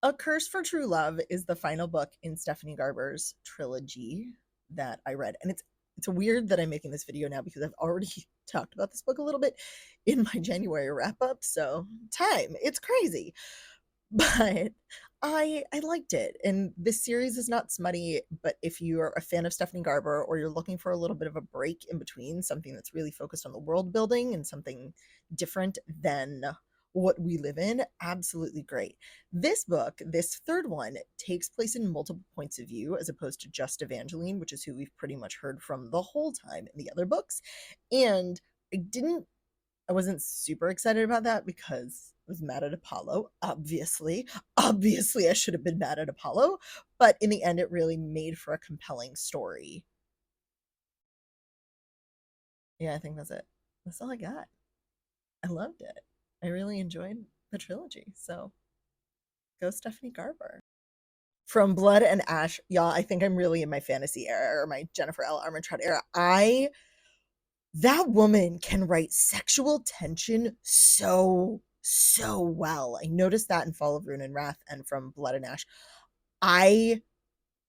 A Curse for True Love is the final book in Stephanie Garber's trilogy that I read. And it's weird that I'm making this video now because I've already talked about this book a little bit in my January wrap up. So time, it's crazy. But I liked it. And this series is not smutty, but if you are a fan of Stephanie Garber or you're looking for a little bit of a break in between, something that's really focused on the world building and something different than what we live in, absolutely great. This book, this third one, takes place in multiple points of view as opposed to just Evangeline, which is who we've pretty much heard from the whole time in the other books. And I wasn't super excited about that because I was mad at Apollo, obviously. Obviously, I should have been mad at Apollo, but in the end, it really made for a compelling story. Yeah, I think that's it. That's all I got. I loved it. I really enjoyed the trilogy. So go Stephanie Garber. From Blood and Ash, y'all, I think I'm really in my fantasy era or my Jennifer L. Armentrout era. That woman can write sexual tension so well. I noticed that in Fall of Rune and Wrath and from Blood and Ash. I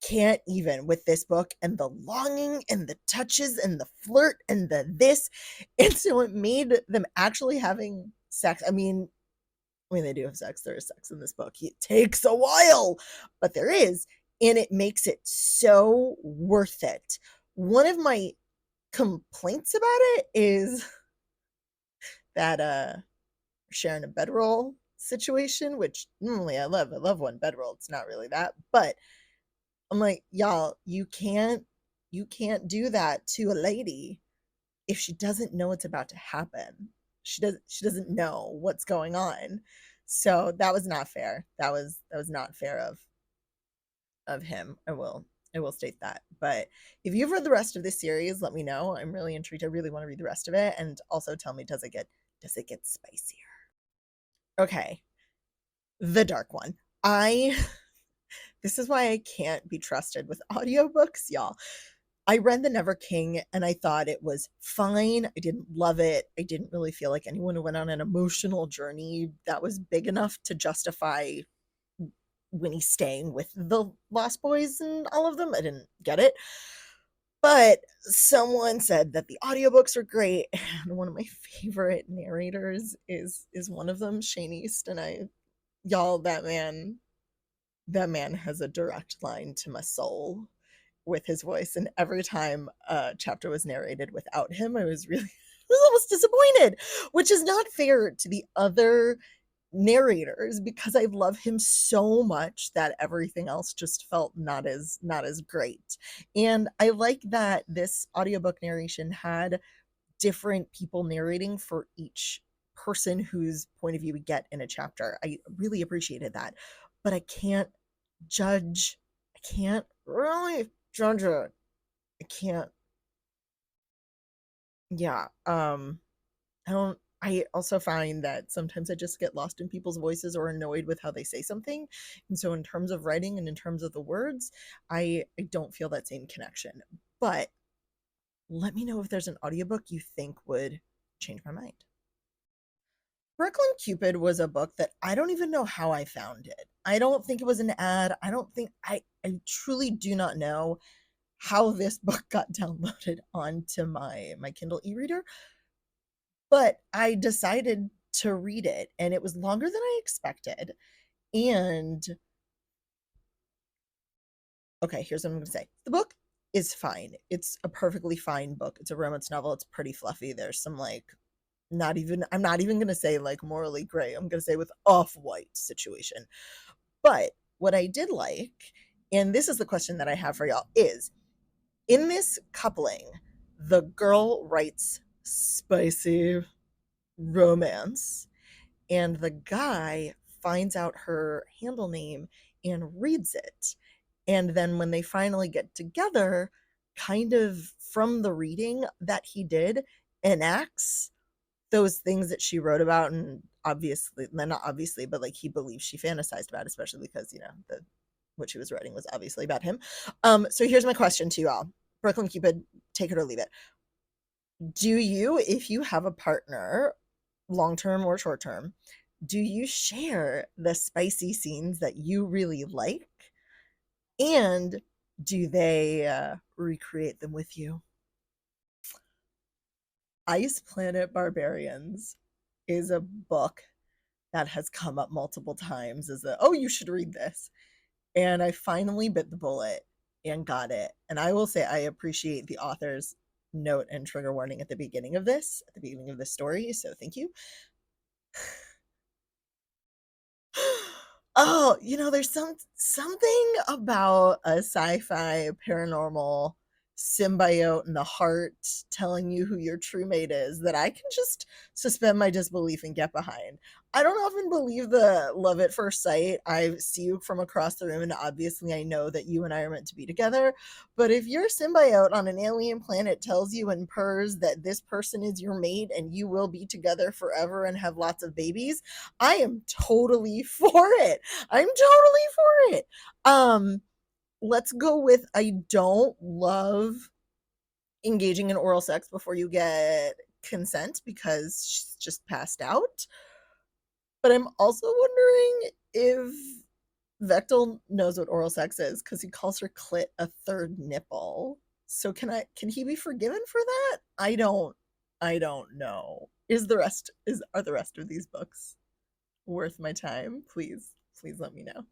can't even with this book and the longing and the touches and the flirt and the this. And so it made them actually having sex. I mean, they do have sex. There is sex in this book. It takes a while, but there is. And it makes it so worth it. One of my complaints about it is that sharing a bedroll situation, which normally I love one bedroll. It's not really that, but I'm like, y'all, you can't do that to a lady if she doesn't know what's about to happen. She doesn't know what's going on. So that was not fair. That was not fair of him. I will state that. But if you've read the rest of this series, let me know. I'm really intrigued. I really want to read the rest of it. And also tell me, does it get spicier? Okay. The dark one. This is why I can't be trusted with audiobooks, y'all. I read The Never King and I thought it was fine. I didn't love it. I didn't really feel like anyone went on an emotional journey that was big enough to justify Winnie staying with the Lost Boys and all of them. I didn't get it. But someone said that the audiobooks are great, and one of my favorite narrators is one of them, Shane East, and y'all, that man has a direct line to my soul with his voice, and every time a chapter was narrated without him, I was almost disappointed, which is not fair to the other narrators because I love him so much that everything else just felt not as great. And I like that this audiobook narration had different people narrating for each person whose point of view we get in a chapter. I really appreciated that. But I can't really judge it. I can't. Yeah. I also find that sometimes I just get lost in people's voices or annoyed with how they say something. And so in terms of writing and in terms of the words, I don't feel that same connection. But let me know if there's an audiobook you think would change my mind. Brooklyn Cupid was a book that I don't even know how I found it. I don't think it was an ad. I truly do not know how this book got downloaded onto my Kindle e-reader, but I decided to read it and it was longer than I expected. And okay, here's what I'm going to say. The book is fine. It's a perfectly fine book. It's a romance novel. It's pretty fluffy. There's some I'm not even going to say morally gray. I'm going to say with off-white situation. But what I did like, and this is the question that I have for y'all, is in this coupling, the girl writes spicy romance and the guy finds out her handle name and reads it. And then when they finally get together, kind of from the reading that he did, enacts those things that she wrote about, and obviously, not obviously, but he believes she fantasized about, especially because what she was writing was obviously about him. So here's my question to you all. Brooklyn Cupid, take it or leave it. Do you, if you have a partner, long term or short term, Do you share the spicy scenes that you really like? And do they recreate them with you? Ice Planet Barbarians is a book that has come up multiple times as a, oh, you should read this. And I finally bit the bullet and got it. And I will say I appreciate the author's note and trigger warning at the beginning of this, at the beginning of the story. So thank you. Oh, there's something about a sci-fi paranormal symbiote in the heart telling you who your true mate is that I can just suspend my disbelief and get behind. I don't often believe the love at first sight. I see you from across the room, and obviously I know that you and I are meant to be together. But if your symbiote on an alien planet tells you and purrs that this person is your mate and you will be together forever and have lots of babies, I am totally for it. I'm totally for it. Let's go with I don't love engaging in oral sex before you get consent because she's just passed out. But I'm also wondering if Vectel knows what oral sex is because he calls her clit a third nipple. So can he be forgiven for that? I don't know. Are the rest of these books worth my time? Please let me know.